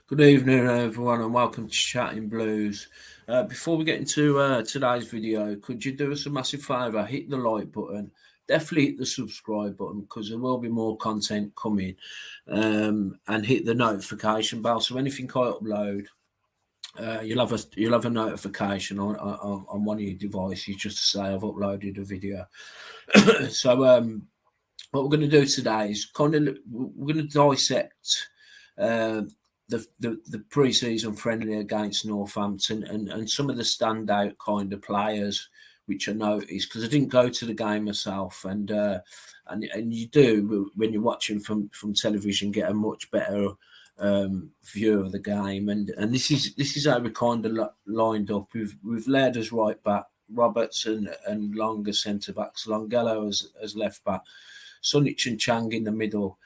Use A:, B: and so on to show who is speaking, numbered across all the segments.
A: Good evening, everyone, and welcome to Chatting Blues. Before we get into today's video, could you do us a massive favour? Hit the like button, definitely hit the subscribe button because there will be more content coming, and hit the notification bell. So anything I upload, you'll have a notification on one of your devices just to say I've uploaded a video. What we're going to do today is we're going to dissect. Uh, the pre-season friendly against Northampton and some of the standout kind of players which I noticed because I didn't go to the game myself and you do when you're watching from television get a much better view of the game and this is how we kind of lined up. We've led as right back, Roberts and Long as centre backs, Longello as left back, Sunic and Chang in the middle,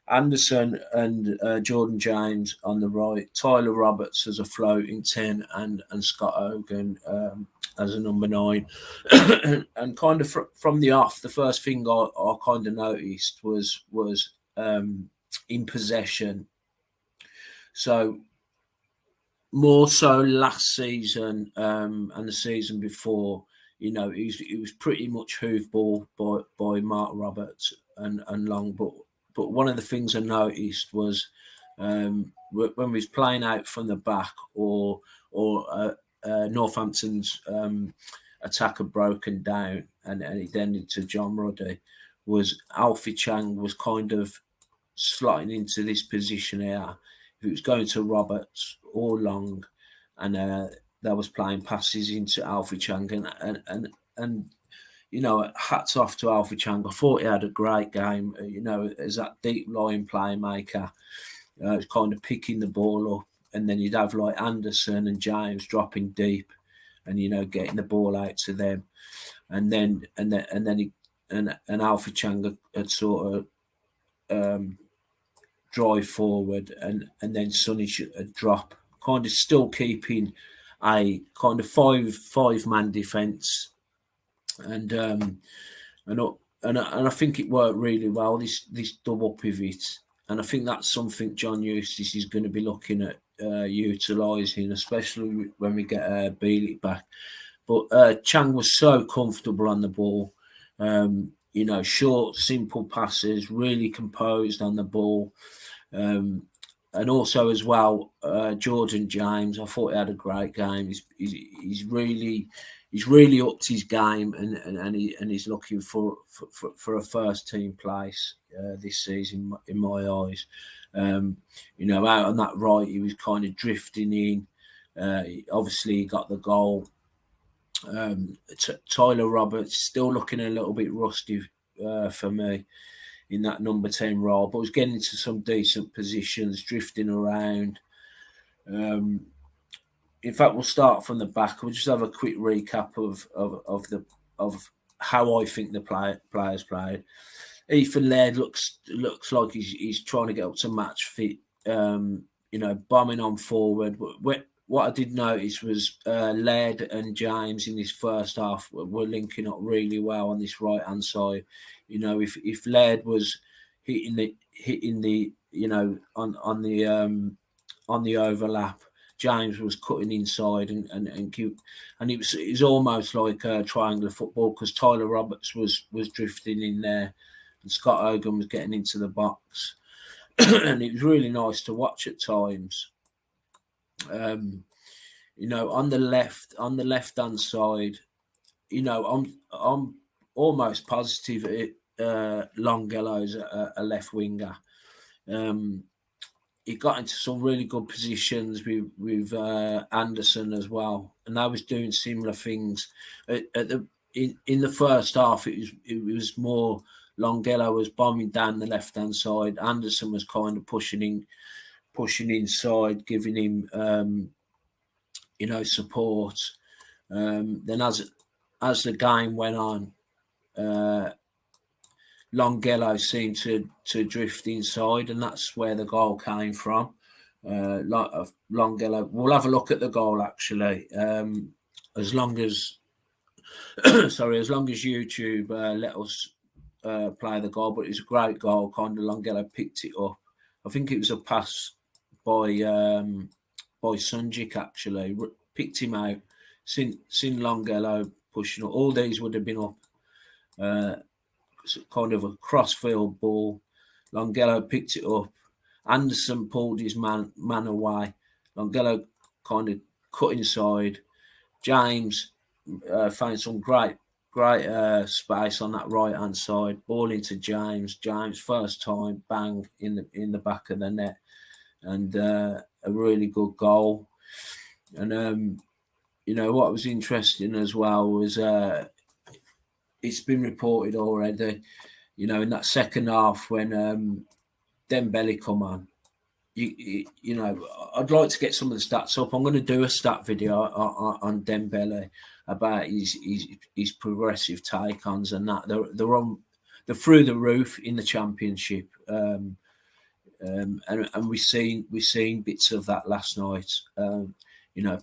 A: Anderson and Jordan James on the right, Tyler Roberts as a floating 10 and Scott Hogan as a number 9. And kind of from the off, the first thing I kind of noticed was in possession. So more so last season and the season before, you know, it was pretty much hoofball by Mark Roberts and Long, but one of the things I noticed was when we was playing out from the back or Northampton's attack had broken down and it ended to John Ruddy, was Alfie Chang was kind of slotting into this position here. If it was going to Roberts or Long, and that was playing passes into Alfie Chang and you know, hats off to Alfie Chang. I thought he had a great game, you know, as that deep line playmaker, kind of picking the ball up. And then you'd have like Anderson and James dropping deep and, you know, getting the ball out to them. And then Alfie Chang had sort of drive forward and then Sonny should drop, kind of still keeping a kind of five-man defence. And I think it worked really well, this double pivot, and I think that's something John Eustace is going to be looking at utilising, especially when we get Beale back. But Chang was so comfortable on the ball, you know, short, simple passes, really composed on the ball, and also as well, Jordan James. I thought he had a great game. He's really upped his game and he's looking for a first team place this season in my eyes. You know, out on that right, he was kind of drifting in. Obviously, he got the goal. Tyler Roberts still looking a little bit rusty for me in that number 10 role, but was getting into some decent positions, drifting around. In fact, we'll start from the back. We'll just have a quick recap of how I think the players played. Ethan Laird looks like he's trying to get up to match fit. You know, bombing on forward. What I did notice was Laird and James in this first half were linking up really well on this right hand side. You know, if Laird was hitting the you know on the overlap, James was cutting inside and it was almost like a triangular football because Tyler Roberts was drifting in there and Scott Hogan was getting into the box and it was really nice to watch at times. You know, on the left hand side, you know, I'm almost positive Longello's a left winger. He got into some really good positions with Anderson as well, and I was doing similar things. In the first half, it was more Longello was bombing down the left hand side. Anderson was kind of pushing inside, giving him you know, support. Then as the game went on, Longello seemed to drift inside, and that's where the goal came from. Longello. We'll have a look at the goal actually. As long as YouTube let us play the goal, but it's a great goal. Kind of Longello picked it up. I think it was a pass Sunjic actually. Picked him out. Seen Longello pushing up. All these would have been up. Kind of a crossfield ball. Longello picked it up. Anderson pulled his man away. Longello kind of cut inside. James found some great space on that right hand side. Ball into James. James first time bang in the back of the net, and a really good goal. And what was interesting as well was it's been reported already. In that second half when Dembele come on, I'd like to get some of the stats up. I'm going to do a stat video on Dembele about his progressive take-ons and that. They're through the roof in the Championship, and we've seen bits of that last night.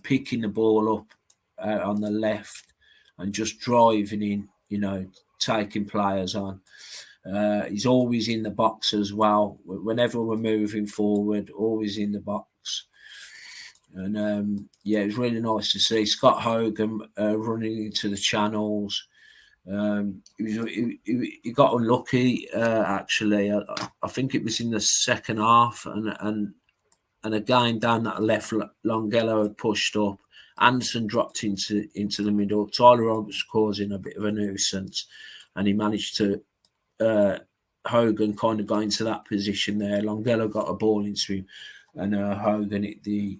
A: Picking the ball up out on the left and just driving in. Taking players on. He's always in the box as well. Whenever we're moving forward, always in the box. And it was really nice to see Scott Hogan running into the channels. He got unlucky actually. I think it was in the second half, and again down that left, Longello had pushed up. Anderson dropped into the middle. Tyler Roberts causing a bit of a nuisance, and he managed to. Hogan kind of got into that position there. Longello got a ball into him, and Hogan hit the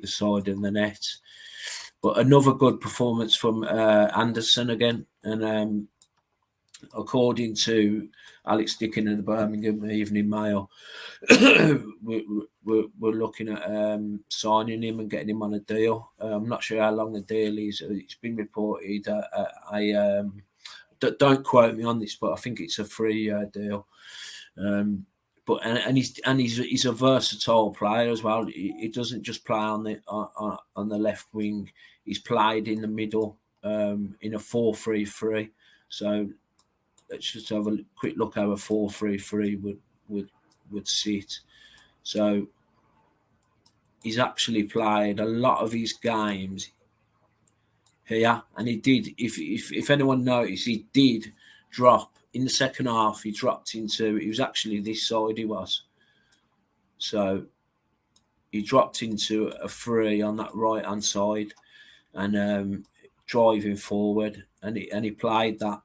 A: side of the net. But another good performance from Anderson again, and according to Alex Dickin of the Birmingham Evening Mail, we're looking at signing him and getting him on a deal. I'm not sure how long the deal is. It's been reported. Don't quote me on this, but I think it's a 3-year deal. But he's a versatile player as well. He doesn't just play on the left wing. He's played in the middle in a 4-3-3. So let's just have a quick look how a 4-3-3 would sit. So he's actually played a lot of his games here, and he did. If anyone noticed, he did drop in the second half. He dropped into. It was actually this side. He was. So he dropped into a 3 on that right hand side, and driving forward, and he played that.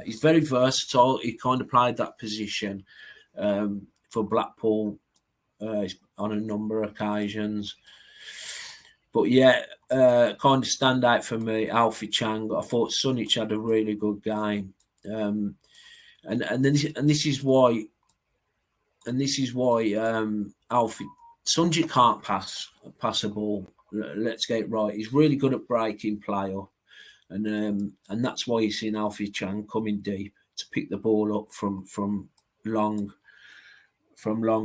A: He's very versatile. He kind of played that position for Blackpool on a number of occasions. But kind of stand out for me, Alfie Chang. I thought Sunjic had a really good game, and this is why Alfie Sunjic can't pass a ball. Let's get it right. He's really good at breaking play up, and that's why you've seen Alfie Chang coming deep to pick the ball up from Long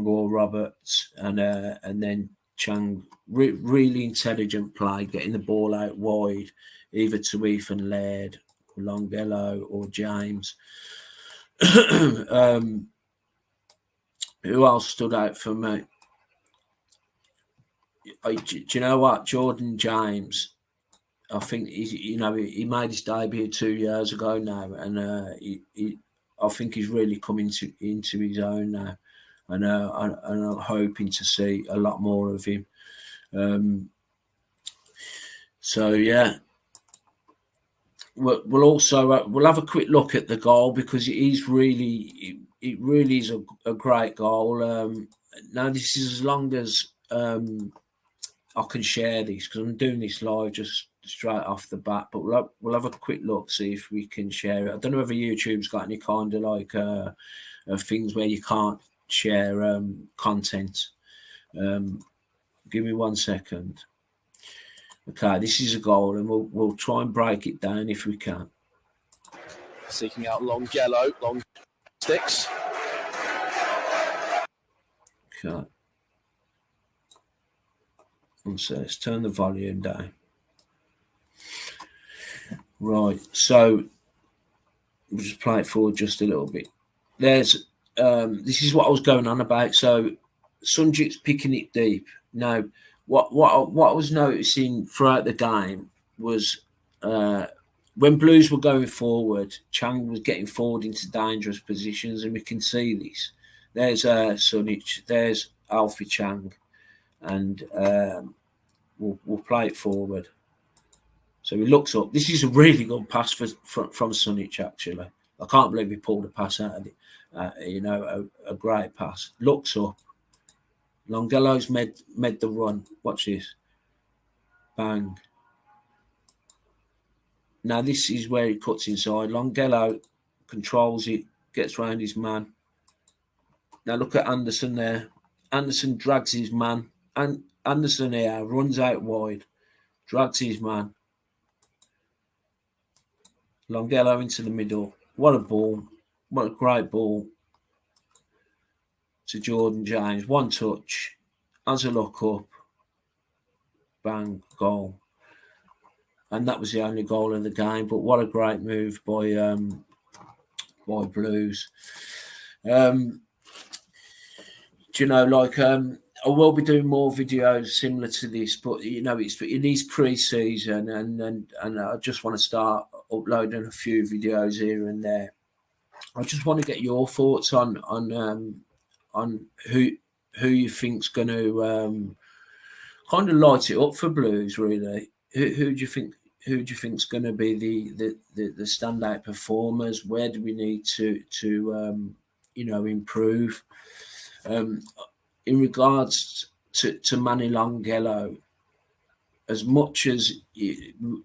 A: or Roberts, and then Chang, really intelligent play, getting the ball out wide, either to Ethan Laird, Longello, or James. Who else stood out for me? Do you know what? Jordan James. I think he made his debut 2 years ago now, and I think he's really coming into his own now. And I'm hoping to see a lot more of him. We'll have a quick look at the goal, because it really is a great goal. Now this is as long as I can share this, because I'm doing this live just straight off the bat. But we'll have a quick look, see if we can share it. I don't know whether YouTube's got any kind of like things where you can't share content. Give me 1 second. Okay, this is a goal, and we'll try and break it down if we can.
B: Seeking out Longello, long sticks.
A: Okay. So let's turn the volume down. Right, so we'll just play it forward just a little bit. This is what I was going on about. So Sunjic's picking it deep. Now, what I was noticing throughout the game was when Blues were going forward, Chang was getting forward into dangerous positions, and we can see this. There's Sunjic, there's Alfie Chang, and we'll play it forward. So he looks up. This is a really good pass from Sunjic, actually. I can't believe he pulled a pass out of it. A great pass. Looks up. Longello's made the run. Watch this. Bang. Now this is where he cuts inside. Longello controls it, gets round his man. Now look at Anderson there. Anderson drags his man. And Anderson here runs out wide. Drags his man. Longello into the middle. What a ball. What a great ball. To Jordan James. One touch. Has a look up. Bang. Goal. And that was the only goal of the game. But what a great move by Blues. I will be doing more videos similar to this, but it is pre-season, and I just want to start uploading a few videos here and there. I just want to get your thoughts on who you think's going to kind of light it up for Blues. Really, who do you think? Who do you think's going to be the standout performers? Where do we need to improve? In regards to Manny Longello, as much as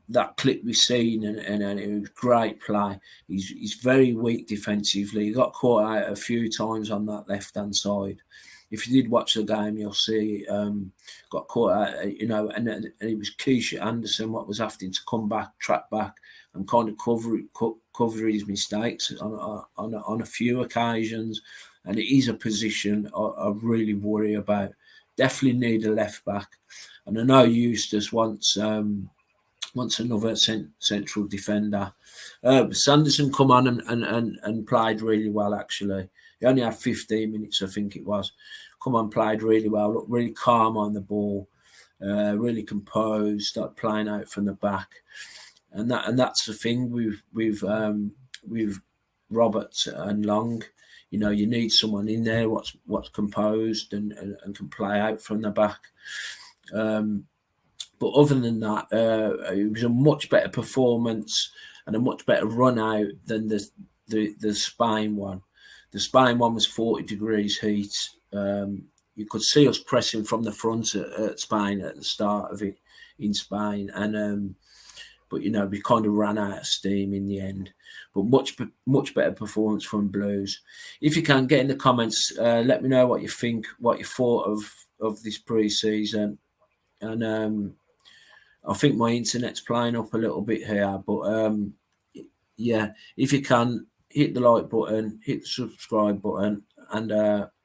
A: that clip we've seen and it was great play, he's very weak defensively. He got caught out a few times on that left-hand side. If you did watch the game, you'll see got caught out, and it was Keisha Anderson what was having to come back, track back, and kind of cover his mistakes on a few occasions. And it is a position I really worry about. Definitely need a left back, and I know Eustace wants another central defender. Sanderson come on and played really well. Actually, he only had 15 minutes, I think it was. Come on, played really well. Looked really calm on the ball, really composed. Started playing out from the back, and that's the thing with Roberts and Long. You need someone in there what's composed and can play out from the back. But other than that, it was a much better performance and a much better run out than the Spain one. The Spain one was 40 degrees heat. You could see us pressing from the front at Spain at the start of it in Spain, and but we kind of ran out of steam in the end. But much better performance from Blues. If you can, get in the comments, let me know what you think, what you thought of this pre-season. And I think my internet's playing up a little bit here, but if you can, hit the like button, hit the subscribe button, and